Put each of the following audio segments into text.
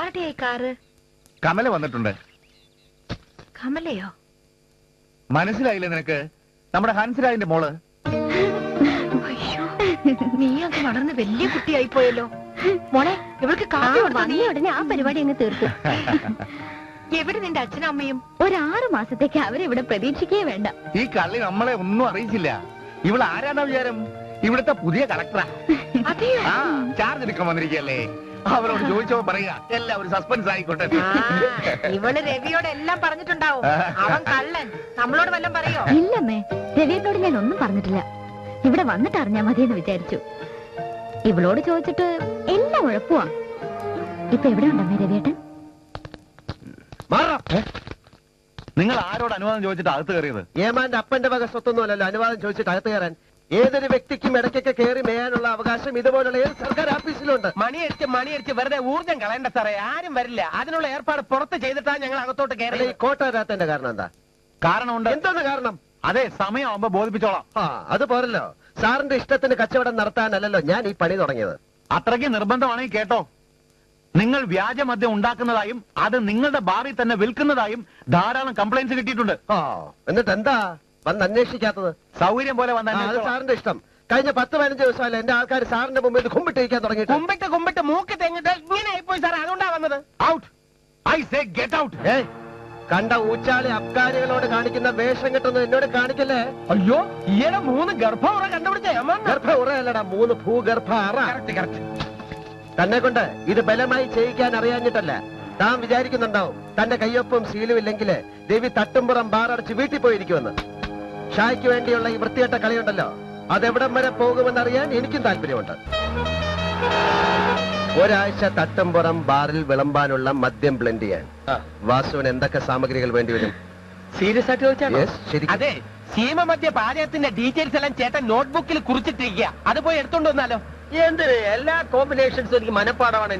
ആരുടെയായി car? Kamala വന്നിട്ടുണ്ട്. കമലയോ? മനസ്സിലായില്ലേ നിനക്ക്? നമ്മുടെ ഹൻസരാജിന്റെ മോള്. നീ അങ്ങ് വളർന്ന് വലിയ കുട്ടിയായി പോയല്ലോ മോളെ. ഇവൾക്ക് കാപ്പി കൊടുത്ത ഉടനെ ആ പരിപാടി അങ്ങ് തീർത്തു. എവിടെ നിന്റെ അച്ഛനും അമ്മയും? ഒരു 6 മാസത്തേക്ക് അവരിവിടെ പ്രതീക്ഷിക്കേ വേണ്ട. ഈ കള്ളി നമ്മളെ ഒന്നും അറിയിച്ചില്ല. ഇവൾ ആരാണ് വിചാരം? ഇവിടുത്തെ പുതിയ കളക്ടറാ. അതെയോ? ആ, ചാർജ് എടുക്കാൻ വന്നിരിക്കല്ലേ. അവരോട് ചോദിച്ചോ പറയുക, എല്ലാം ഒരു സസ്പെൻസ് ആയിക്കോട്ടെ. ഇവള് രവിയോട് എല്ലാം പറഞ്ഞിട്ടുണ്ടാവും. അവൻ കള്ളൻ. നമ്മളോട് വല്ലതും പറയോ? ഇല്ലമ്മേ, രവിയേട്ടനോട് ഞാൻ ഒന്നും പറഞ്ഞിട്ടില്ല. ഇവിടെ വന്നിട്ട് അറിഞ്ഞാ മതിയെന്ന് വിചാരിച്ചു. ഇവളോട് ചോദിച്ചിട്ട് എല്ലാം ഉഴപ്പുവാ. ഇപ്പൊ എവിടെ ഉണ്ടമ്മേ രവിയേട്ടൻ? നിങ്ങൾ ആരോട് അനുവാദം ചോദിച്ചിട്ട് അകത്ത് കയറിയത്? ഏമാന്റെ അപ്പന്റെ വക സ്വത്തൊന്നുമല്ലല്ലോ അനുവാദം ചോദിച്ചിട്ട് അകത്ത് കയറാൻ. ഏതൊരു വ്യക്തിക്കും ഇടയ്ക്കൊക്കെ കയറി മേയാനുള്ള അവകാശം ഇതുപോലുള്ള ഏത് സർക്കാർ ഓഫീസിലുണ്ട്. മണിയടിച്ച് വെറുതെ ഊർജ്ജം കളയേണ്ട സാറേ. ആരും വരില്ല. അതിനുള്ള ഏർപ്പാട് പുറത്ത് ചെയ്തിട്ടാണ് ഞങ്ങൾ അകത്തോട്ട് കയറി. ഈ കോട്ട വരാത്തതിന്റെ കാരണം എന്താ? കാരണമുണ്ട്. എന്താണ് കാരണം? അതെ, സമയമാകുമ്പോ ബോധിപ്പിച്ചോളാം. അത് പോരല്ലോ. സാറിന്റെ ഇഷ്ടത്തിന് കച്ചവടം നടത്താനല്ലല്ലോ ഞാൻ ഈ പണി തുടങ്ങിയത്. അത്രയ്ക്ക് നിർബന്ധമാണെങ്കിൽ കേട്ടോ. നിങ്ങൾ വ്യാജമദ്യം ഉണ്ടാക്കുന്നതായും അത് നിങ്ങളുടെ ബാറിൽ തന്നെ വിൽക്കുന്നതായും ധാരാളം കംപ്ലൈന്റ്സ് കിട്ടിയിട്ടുണ്ട്. എന്നിട്ട് എന്താ വന്ന് അന്വേഷിക്കാത്തത്? സൗകര്യം പോലെ വന്ന അത് സാറിന്റെ ഇഷ്ടം. കഴിഞ്ഞ 10-15 ദിവസമല്ല എന്റെ ആൾക്കാർ സാറിന്റെ മുമ്പിൽ കുമ്പിട്ടിരിക്കാൻ തുടങ്ങി. കുമ്പിട്ട് മൂക്ക് തെങ്ങിട്ട് ഇങ്ങനെ ആയിപ്പോയി സാർ. അതുകൊണ്ടാ വന്നത്. Out, I say get out. കണ്ട ഊച്ചാളി അബ്കാരികളോട് കാണിക്കുന്ന വേഷം കെട്ടൊന്നും എന്നോട് കാണിക്കല്ലേ. അയ്യോ, ഈയിടെ 3 ഗർഭമുറ കണ്ടുപിടിച്ച ഗർഭ ഉറയല്ലടാ, 3 ഭൂഗർഭ അറ. തന്നെ കൊണ്ട് ഇത് ബലമായി ചെയ്യിക്കാൻ അറിയാഞ്ഞിട്ടല്ല. താൻ വിചാരിക്കുന്നുണ്ടാവും തന്റെ കയ്യൊപ്പും ശീലവും ഇല്ലെങ്കിൽ ദേവി തട്ടുംപുറം ബാറടച്ച് വീട്ടിൽ പോയിരിക്കുമെന്ന്. ഷായ്ക്ക് വേണ്ടിയുള്ള ഈ വൃത്തികെട്ട കളിയുണ്ടല്ലോ, അതെവിടം വരെ പോകുമെന്നറിയാൻ എനിക്കും താല്പര്യമുണ്ട്. ഒരാഴ്ച തട്ടുംപുറം ബാറിൽ വിളമ്പാനുള്ള മദ്യം ബ്ലെൻഡ് ചെയ്യാൻ വാസുവിന് എന്തൊക്കെ സാമഗ്രികൾ വേണ്ടിവരും? സീരിയസ് ആയിട്ട് ചോദിച്ചാൽ ശരി. അതെ, സീമ മധ്യ പാചകത്തിന്റെ ഡീറ്റെയിൽസ് എല്ലാം ചേട്ടൻ നോട്ട്ബുക്കിൽ കുറിച്ചിട്ടിരിക്കുക. അത് പോയി എടുത്തോണ്ട് വന്നാലോ? എന്തിന്? എല്ലാ കോമ്പിനേഷൻസും എനിക്ക് മനപ്പാടമാണ്.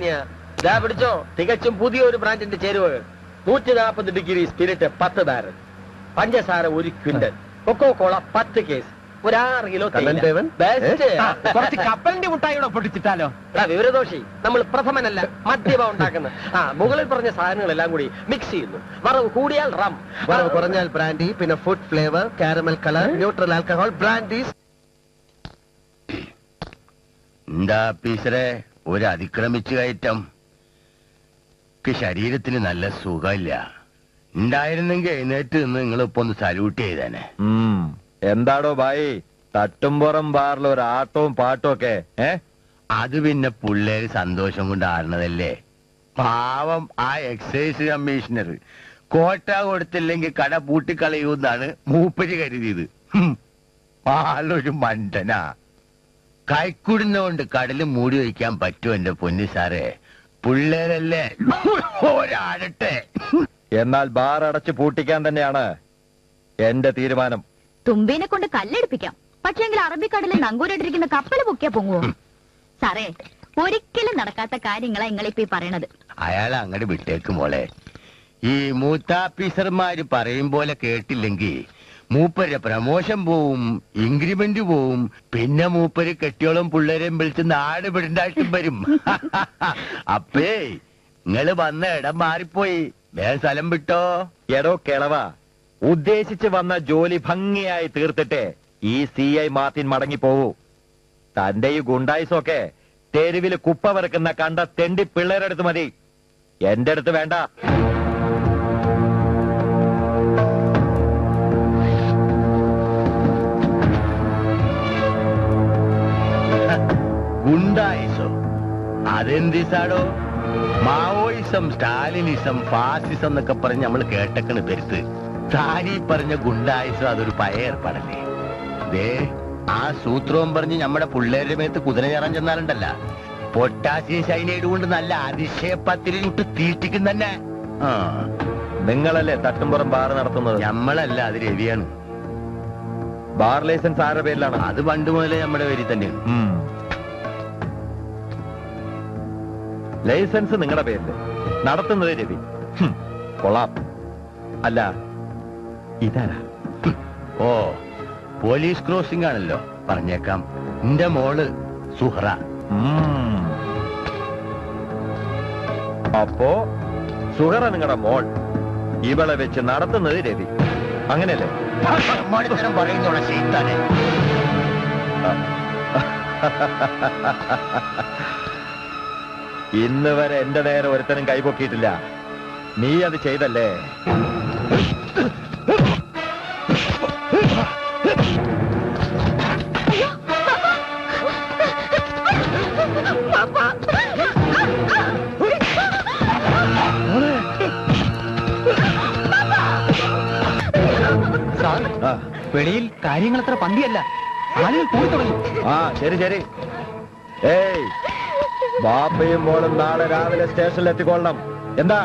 ഇതാ പിടിച്ചോ, തികച്ചും പുതിയൊരു ബ്രാൻഡിന്റെ ചേരുവകൾ. 140 ഡിഗ്രി സ്പിരിറ്റ് 10 ബാരൽ, പഞ്ചസാര 1 ക്വിന്റൽ, കൊക്കോ കോള 10 കേസ്, ഒരു 6 കിലോ കുറച്ച് കപ്പലിന്റെ മുട്ടായിയുടെ പൊട്ടിച്ചിട്ടാലോ? വിവരദോഷി, നമ്മൾ പ്രഥമനല്ല മദ്യപ ഉണ്ടാക്കുന്നത്. മുകളിൽ പറഞ്ഞ സാധനങ്ങളെല്ലാം കൂടി മിക്സ് ചെയ്യുന്നു. വറവ് കൂടിയാൽ റം, വറവ് കുറഞ്ഞാൽ ബ്രാൻഡി, പിന്നെ food flavour, caramel colour, neutral alcohol, brandies. എന്താ പീസറെ ഒരു അതിക്രമിച്ചു കയറ്റം? ശരീരത്തിന് നല്ല സുഖമില്ല. ഉണ്ടായിരുന്നെങ്കിൽ എഴുന്നേറ്റ് നിന്ന് നിങ്ങളിപ്പോ ഒന്ന് സല്യൂട്ട് ചെയ്തേനെ. എന്താടോ ഭായി, തട്ടുംപുറം ബാറിൽ ഒരു ആട്ടവും പാട്ടും ഒക്കെ? അത് പിന്നെ പിള്ളേര് സന്തോഷം കൊണ്ട് ആടുന്നതല്ലേ. പാവം ആ എക്സൈസ് കമ്മീഷണർ കോട്ട കൊടുത്തില്ലെങ്കിൽ കട പൂട്ടിക്കളയൂന്നാണ് മൂപ്പര് കരുതിയത്. ആളൊരു മണ്ടനാ. കൈക്കുടുന്നോണ്ട് കടല് മൂടി വയ്ക്കാൻ പറ്റുമോ എന്റെ പൊന്നു സാറേ? പിള്ളേരല്ലേ, ഒരാടട്ടെ. എന്നാൽ ബാർ അടച്ച് പൂട്ടിക്കാൻ തന്നെയാണ് എന്റെ തീരുമാനം. തുമ്പീനെ കൊണ്ട് കല്ലെടുപ്പിക്കാം, പക്ഷെങ്കിൽ അറബിക്കടലിൽ നങ്കൂരിട്ടിരിക്കുന്ന കപ്പൽ പൊക്കിയാ പൊങ്ങുവോ? സാറേ, ഒരിക്കലും നടക്കാത്ത കാര്യങ്ങളാ നിങ്ങളിപ്പോ ഈ പറയണത്. അയാളെ അങ്ങോട്ട് വിട്ടേക്ക് മോളെ. ഈ മൂത്താഫീസർമാര് പറയും പോലെ കേട്ടില്ലെങ്കിൽ മൂപ്പരുടെ പ്രമോഷൻ പോവും, ഇൻക്രിമെന്റ് പോവും, പിന്നെ മൂപ്പര് കെട്ടിയോളം പിള്ളേരെയും വിളിച്ച് നാട് വിടണ്ടായിട്ടും വരും. അപ്പേ നിങ്ങള് വന്ന ഇടം മാറിപ്പോയി, വേറെ സ്ഥലം വിട്ടോ. എടോ കിളവ, ഉദ്ദേശിച്ച് വന്ന ജോലി ഭംഗിയായി തീർത്തിട്ട് ഈ CI മാർട്ടിൻ മടങ്ങിപ്പോവൂ. തന്റെ ഈ ഗുണ്ടായിസൊക്കെ തെരുവില് കുപ്പ വെറുക്കുന്ന കണ്ട തെണ്ടി പിള്ളേരുടെ അടുത്ത് മതി, എന്റെ അടുത്ത് വേണ്ട. ഗുണ്ടായിസോ? അതെന്തിസാടോ? മാവോയിസം, സ്റ്റാലിനിസം, ഫാസിസം എന്നൊക്കെ പറഞ്ഞ് നമ്മൾ കേട്ടക്കണ് പെരുത്ത്. താനീ പറഞ്ഞ ഗുണ്ടായിസം അതൊരു പഴയ ഏർപ്പാടല്ലേ? ദേ, ആ സൂത്രവും പറഞ്ഞ് നമ്മുടെ പിള്ളേരുടെ മേത്ത് കുതിര ചേറാൻ ചെന്നാലുണ്ടല്ല, പൊട്ടാസ്യം സൈനൈഡ് കൊണ്ട് നല്ല അതിശയപ്പത്തിരി ചുട്ട് തീറ്റിക്കും തന്നെ. നിങ്ങളല്ലേ തട്ടുംപുറം ബാർ നടത്തുന്നത്? നമ്മളല്ല, അത് രവിയാണ്. ബാർ ലൈസൻസ് ആരുടെ പേരിലാണ്? അത് പണ്ട് മുതലേ നമ്മുടെ പേരിൽ തന്നെയാണ്. ലൈസൻസ് നിങ്ങളുടെ പേരില്, നടത്തുന്നത് രവി. കൊള്ളാം. അല്ല, ഇതാരാ? ഓ, പോലീസ് ക്രോസിംഗ് ആണല്ലോ. പറഞ്ഞേക്കാം, എന്റെ മോള് സുഹറ. അപ്പോ സുഹറ നിങ്ങളുടെ മോൾ, ഇവളെ വെച്ച് നടത്തുന്നത് രവി, അങ്ങനെയല്ലേ? മണിത്തരം പറയുന്നുള്ള ചെയ്താനെ. ഇന്ന് വരെ എന്റെ നേരെ ഒരുത്തനും കൈപൊക്കിയിട്ടില്ല. നീ അത് ചെയ്തല്ലേ? ആ. വെളിയിൽ കാര്യങ്ങൾ അത്ര പന്തിയല്ല, ആളുകൾ കൂടി തുടങ്ങി. ആ ശരി ശരി. ഏയ്, ബാപ്പയും മോളും നാളെ രാവിലെ സ്റ്റേഷനിൽ എത്തിക്കൊള്ളണം. എന്താ?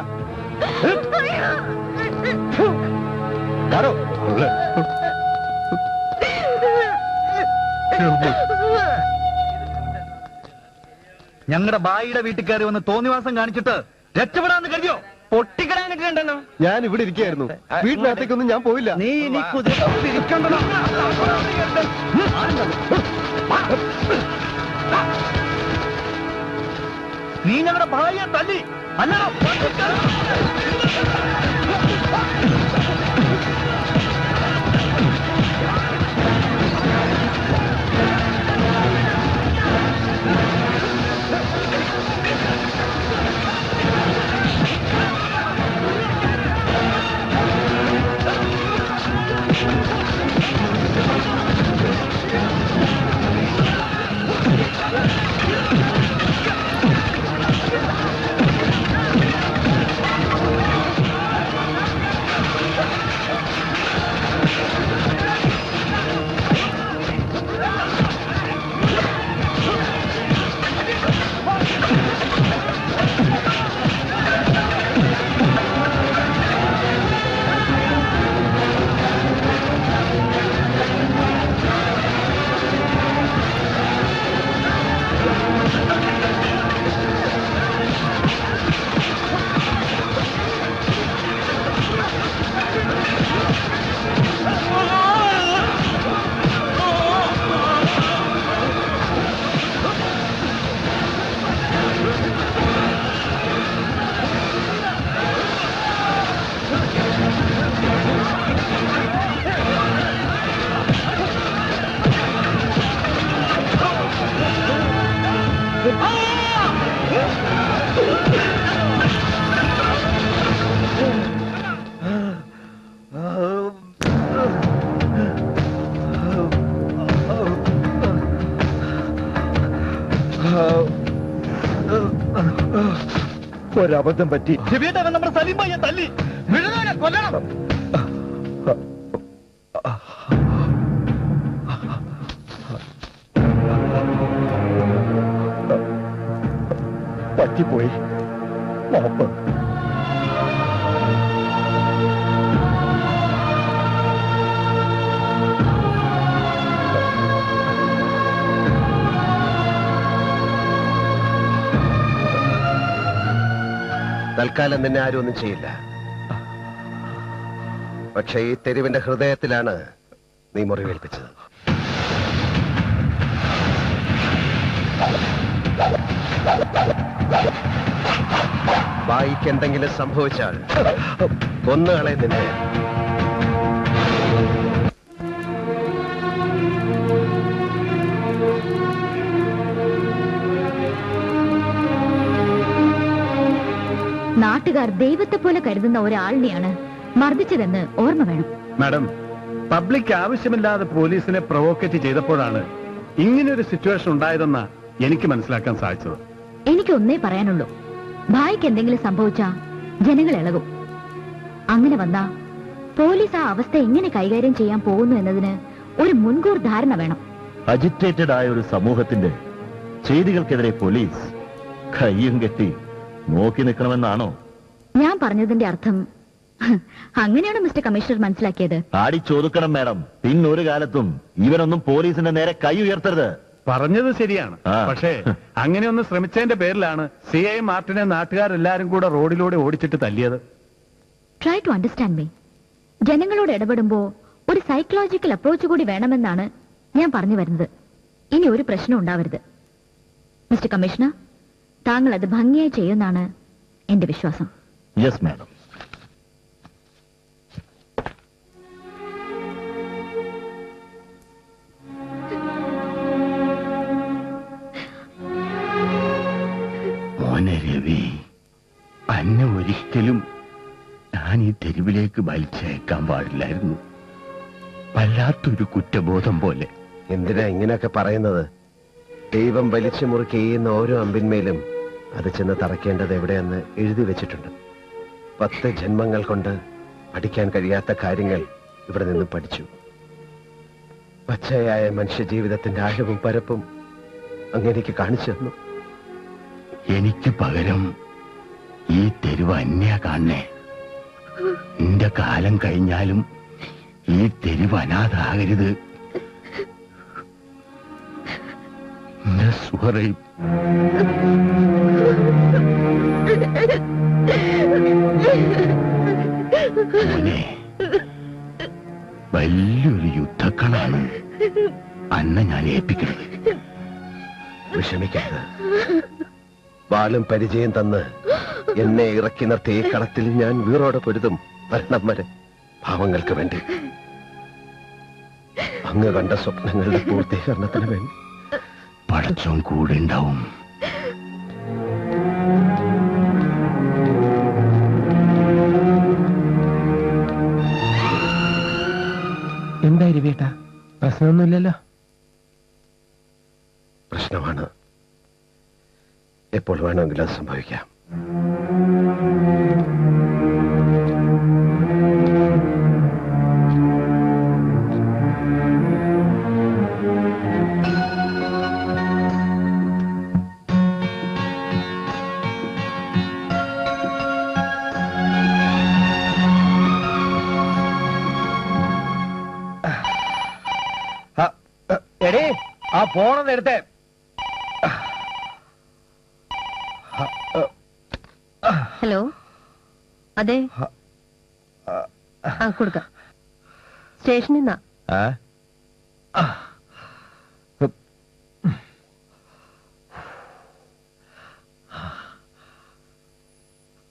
ഞങ്ങളുടെ ബായിയുടെ വീട്ടിൽ കയറി വന്ന് തോന്നിവാസം കാണിച്ചിട്ട് രക്ഷപ്പെടാന്ന് കരുതിയോ? പൊട്ടിക്കിടാനൊക്കെ ഉണ്ടല്ലോ. ഞാൻ ഇവിടെ ഇരിക്കുകയായിരുന്നു, വീട്ടിനകത്തേക്കൊന്നും ഞാൻ പോയില്ല. നീ ഇനി കുതിരിക്കണ്ടോ? നീ ഞങ്ങളുടെ ഭായിയെ തല്ലി അല്ല. ഒരബദ്ധം പറ്റി. നമ്മുടെ സലീം ഭായിയെ തല്ലി വിഴുതാനെ കൊല്ലണം. പറ്റിപ്പോയി, മാപ്പ്. തൽക്കാലം നിന്നെ ആരും ഒന്നും ചെയ്യില്ല. പക്ഷേ ഈ തെരുവിന്റെ ഹൃദയത്തിലാണ് നീ മുറിവേൽപ്പിച്ചത്. ബായിക്ക് എന്തെങ്കിലും സംഭവിച്ചാൽ കൊന്നുകളെ നിന്നെ. നാട്ടുകാർ ദൈവത്തെ പോലെ കരുതുന്ന ഒരാളിനെയാണ് മർദ്ദിച്ചതെന്ന് ഓർമ്മ വേണം. മാഡം, പബ്ലിക് ആവശ്യമില്ലാതെ പോലീസിനെ പ്രൊവോക്കേറ്റ് ചെയ്തപ്പോഴാണ് ഇങ്ങനൊരു സിറ്റുവേഷൻ ഉണ്ടായതെന്നാ എനിക്ക് മനസ്സിലാക്കാൻ സാധിച്ചത്. എനിക്കൊന്നേ പറയാനുള്ളൂ, ഭായിക്ക് എന്തെങ്കിലും സംഭവിച്ചാ ജനങ്ങൾ ഇളകും. അങ്ങനെ വന്നാ പോലീസ് ആ അവസ്ഥ എങ്ങനെ കൈകാര്യം ചെയ്യാൻ പോകുന്നു എന്നതിന് ഒരു മുൻകൂർ ധാരണ വേണം. അജിറ്റേറ്റഡ് ആയ ഒരു സമൂഹത്തിന്റെ ചെയ്തികൾക്കെതിരെ പോലീസ് കയ്യും കെട്ടി നോക്കി നിൽക്കണമെന്നാണോ ഞാൻ പറഞ്ഞതിന്റെ അർത്ഥം? അങ്ങനെയാണ് മിസ്റ്റർ കമ്മീഷണർ മനസ്സിലാക്കിയത്? ആടിച്ചൊതുക്കണം മാഡം. പിന്നൊരു കാലത്തും ഇവനൊന്നും പോലീസിന്റെ നേരെ കൈ ഉയർത്തരുത്. പറഞ്ഞത് ശരിയാണ്. ആ. പക്ഷേ അങ്ങനെയൊന്ന് ശ്രമിച്ചതിന്റെ പേരിലാണ് CI മാർട്ടിനെ നാട്ടുകാരെല്ലാരും കൂടെ റോഡിലൂടെ ഓടിച്ചിട്ട് തല്ലിയത്. Try to understand me. ജനങ്ങളോട് ഇടപെടുമ്പോ ഒരു സൈക്കോളജിക്കൽ അപ്രോച്ച് കൂടി വേണമെന്നാണ് ഞാൻ പറഞ്ഞു വരുന്നത്. ഇനി ഒരു പ്രശ്നം ഉണ്ടാവരുത്. മിസ്റ്റർ കമ്മീഷണർ, താങ്കൾ അത് ഭംഗിയായി ചെയ്യുമെന്നാണ് എന്റെ വിശ്വാസം. Yes madam. മോനെ രവി, അന്നെ ഒരിക്കലും ഞാൻ ഈ തെരുവിലേക്ക് വലിച്ചേക്കാൻ പാടില്ലായിരുന്നു. വല്ലാത്തൊരു കുറ്റബോധം പോലെ. എന്തിനാ ഇങ്ങനെയൊക്കെ പറയുന്നത്? ദൈവം വലിച്ചു മുറുക്കി ചെയ്യുന്ന ഓരോ അമ്പിന്മേലും അത് ചെന്ന് തറയ്ക്കേണ്ടത് എവിടെയെന്ന് എഴുതി വെച്ചിട്ടുണ്ട്. 10 ജന്മങ്ങൾ കൊണ്ട് പഠിക്കാൻ കഴിയാത്ത കാര്യങ്ങൾ ഇവിടെ നിന്ന് പഠിച്ചു. പച്ചയായ മനുഷ്യജീവിതത്തിന്റെ ആഴവും പരപ്പും അങ്ങനെക്ക് കാണിച്ചു തന്നു. എനിക്ക് പകരം ഈ തെരുവ് അന്യ കാണണേ. നിന്റെ കാലം കഴിഞ്ഞാലും ഈ തെരുവ് അനാഥാകരുത്. സുഹറയും മോനെ, വലിയൊരു യുദ്ധക്കളാണ് അന്നെ ഞാൻ ഏൽപ്പിക്കുന്നത്. വിഷമിക്കരുത്. വാളും പരിചയം തന്ന് എന്നെ ഇറക്കി നിർത്തിയ ഈ കളത്തിൽ ഞാൻ വീറോടെ പൊരുതും മരണം വരെ, പാവങ്ങൾക്ക് വേണ്ടി, അങ്ങ് കണ്ട സ്വപ്നങ്ങളുടെ പൂർത്തീകരണത്തിന് വേണ്ടി. പടച്ചോൻ കൂടെ ഉണ്ടാവും. എന്തായി വേട്ടാ? പ്രശ്നമൊന്നുമില്ലല്ലോ? പ്രശ്നമാണ്. എപ്പോൾ വേണമെങ്കിലും അത് സംഭവിക്കാം. എടേ, ആ ഫോണൊന്ന് എടുത്തേ. ഹലോ, അതെ, ആ കൊടുക്കാം. സ്റ്റേഷനിൽ നിന്നാ.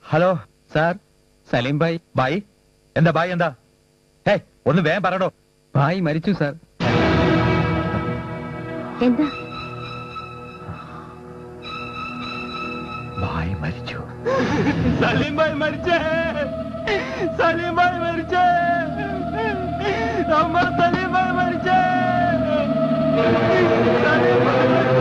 ഹലോ സാർ, സലീം ഭായ്. ഭായ് എന്താ? ഭായ് എന്താ? ഹേയ്, ഒന്ന് വേഗം പറയടോ. ഭായ് മരിച്ചു സാർ. എന്താ? ഭായ് മരിച്ചു. സലീം ഭായ് മരിച്ചേ. സലീം ഭായ് മരിച്ചേ. നമ്മൾ സലീം ഭായ് മരിച്ചേ. സലീം ഭായ് മരിച്ചേ.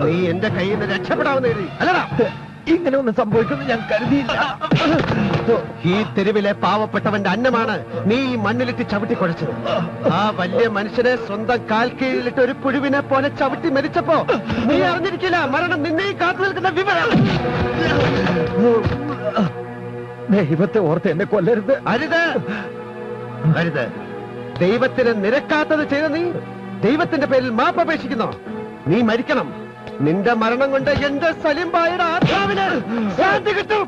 നീ എന്റെ കയ്യിൽ നിന്ന് രക്ഷപ്പെടാവുന്ന എഴുതി അല്ലടാ. ഇങ്ങനെ ഒന്നും സംഭവിക്കുമെന്ന് ഞാൻ കരുതിയില്ല. ഈ തെരുവിലെ പാവപ്പെട്ടവന്റെ അന്നമാണ് നീ ഈ മണ്ണിലിട്ട് ചവിട്ടി കുഴച്ചത്. ആ വലിയ മനുഷ്യനെ സ്വന്തം കാൽ കീഴിലിട്ട് ഒരു പുഴുവിനെ പോലെ ചവിട്ടി മരിച്ചപ്പോ നീ അറിഞ്ഞിരിക്കില്ല മരണം നിന്നെ കാത്തു നിൽക്കുന്ന വിവരം. ദൈവത്തെ ഓർത്ത് എന്നെ കൊല്ലരുത്. അരുത്, അരുത്. ദൈവത്തിന് നിരക്കാത്തത് ചെയ്ത നീ ദൈവത്തിന്റെ പേരിൽ മാപ്പപേക്ഷിക്കുന്നോ? നീ മരിക്കണം. നിന്റെ മരണം കൊണ്ട് എന്റെ സലിം ഭായിയുടെ ആത്മാവിന് ശാന്തി കിട്ടും.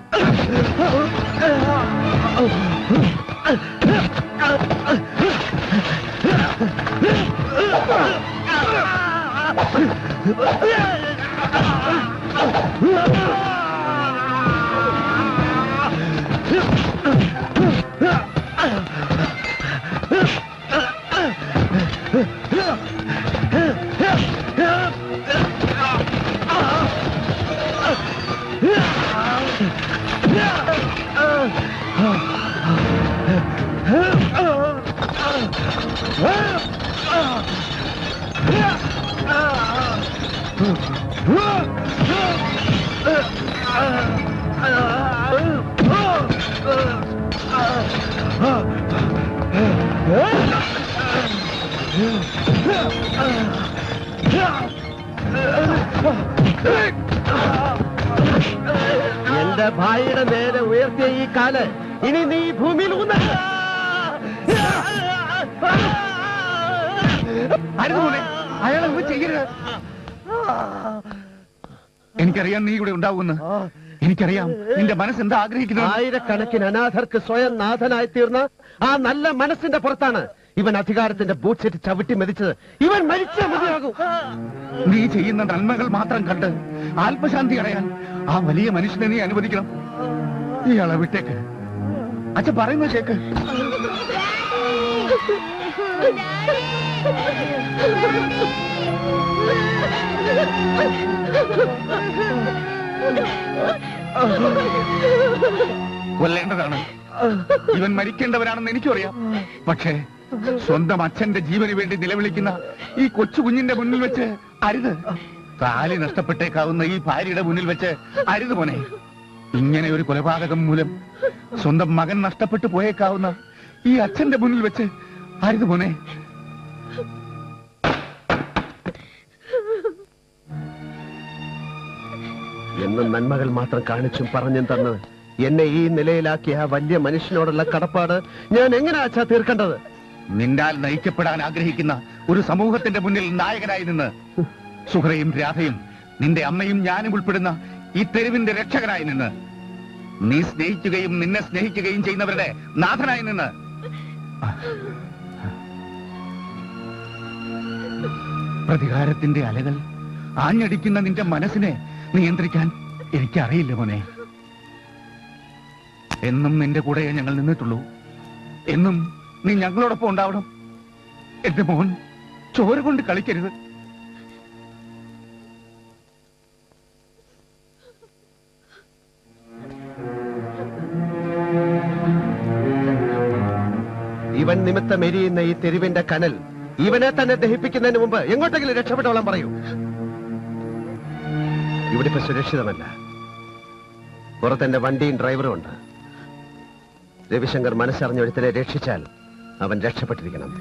എന്റെ ഭായിയുടെ നേരെ ഉയർത്തിയ ഈ കാല് ഇനി നീ ഭൂമിയിൽ ഊന്ന. അയാളെ ചെയ്യരുത്. എനിക്കറിയാം നീ ഇവിടെ ഉണ്ടാവുമെന്ന്. എനിക്കറിയാം നിന്റെ മനസ്സെന്താ ആഗ്രഹിക്കുന്നത്. ആയിരക്കണക്കിന് അനാഥർക്ക് സ്വയം നാഥനായി തീർന്ന ആ നല്ല മനസ്സിന്റെ പുറത്താണ് ഇവൻ അധികാരത്തിന്റെ ബൂട്ട്സെറ്റ് ചവിട്ടി മെതിച്ചത്. ഇവൻ മരിച്ചേ മതിയാകും. നീ ചെയ്യുന്ന നന്മകൾ മാത്രം കണ്ട് ആത്മശാന്തി അടയാൻ ആ വലിയ മനുഷ്യനെ നീ അനുവദിക്കണം. ഇയാളെ വിട്ടേക്ക്. അച്ഛൻ പറയുന്നത് കേക്ക്. കൊല്ലേണ്ടതാണ്. ഇവൻ മരിക്കേണ്ടവനാണെന്ന് എനിക്കറിയാം. പക്ഷേ സ്വന്തം അച്ഛന്റെ ജീവന് വേണ്ടി നിലവിളിക്കുന്ന ഈ കൊച്ചു കുഞ്ഞിന്റെ മുന്നിൽ വെച്ച് അരുത്. താലി നഷ്ടപ്പെട്ടേക്കാവുന്ന ഈ ഭാര്യയുടെ മുന്നിൽ വെച്ച് അരുത് മോനെ. ഇങ്ങനെ ഒരു കൊലപാതകം മൂലം സ്വന്തം മകൻ നഷ്ടപ്പെട്ടു പോയേക്കാവുന്ന ഈ അച്ഛന്റെ മുന്നിൽ വെച്ച് അരുത് മോനെ. എന്നും നന്മകൾ മാത്രം കാണിച്ചും പറഞ്ഞും തന്ന് എന്നെ ഈ നിലയിലാക്കിയ ആ വലിയ മനുഷ്യനോടുള്ള കടപ്പാട് ഞാൻ എങ്ങനെ അച്ഛാ തീർക്കേണ്ടത്? നിന്നാൽ നയിക്കപ്പെടാൻ ആഗ്രഹിക്കുന്ന ഒരു സമൂഹത്തിന്റെ മുന്നിൽ നായകനായി നിന്ന് സുഹറയും രാധയും നിന്റെ അമ്മയും ഞാനും ഉൾപ്പെടുന്ന ഈ തെരുവിന്റെ രക്ഷകനായി നിന്ന് നീ സ്നേഹിക്കുകയും നിന്നെ സ്നേഹിക്കുകയും ചെയ്യുന്നവരുടെ നാഥനായി നിന്ന് പ്രതികാരത്തിന്റെ അലകൾ ആഞ്ഞടിക്കുന്ന നിന്റെ മനസ്സിനെ നിയന്ത്രിക്കാൻ എനിക്കറിയില്ല മോനെ. എന്നും നിന്റെ കൂടെ ഞങ്ങൾ നിന്നിട്ടുള്ളൂ. എന്നും നീ ഞങ്ങളോടൊപ്പം ഉണ്ടാവണം. എന്റെ മോൻ ചോര കൊണ്ട് കളിക്കരുത്. ഇവൻ നിമിത്തം എരിയുന്ന ഈ തെരുവിന്റെ കനൽ ഇവനെ തന്നെ ദഹിപ്പിക്കുന്നതിന് മുമ്പ് എങ്ങോട്ടെങ്കിലും രക്ഷപ്പെട്ടോളാൻ പറയൂ. ഇവിടെ ഇപ്പൊ സുരക്ഷിതമല്ല. പുറത്തെന്റെ വണ്ടിയും ഡ്രൈവറും ഉണ്ട്. രവിശങ്കർ മനസ്സറിഞ്ഞൊരുത്തരെ രക്ഷിച്ചാൽ അവൻ രക്ഷപ്പെട്ടിരിക്കണം.